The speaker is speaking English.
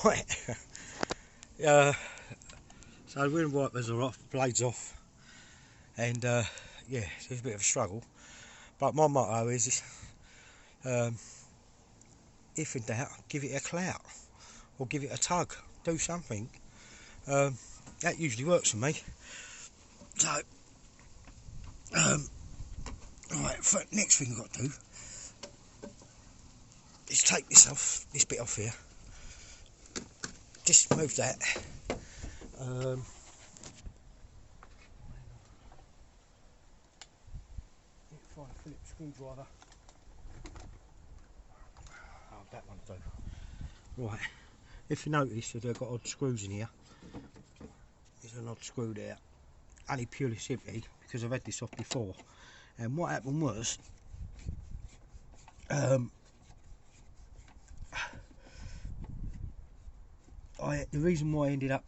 Right. So the wind wipers are off, blades off, and yeah, it's a bit of a struggle. But my motto is, if in doubt, give it a clout or give it a tug. Do something. That usually works for me. So, right. Next thing I've got to do is take this bit off here. Just move that. Find a Phillips screwdriver. Oh, that one do. Right. If you notice that I've got odd screws in here, there's an odd screw there. Only purely simply because I've had this off before. And what happened was, the reason why I ended up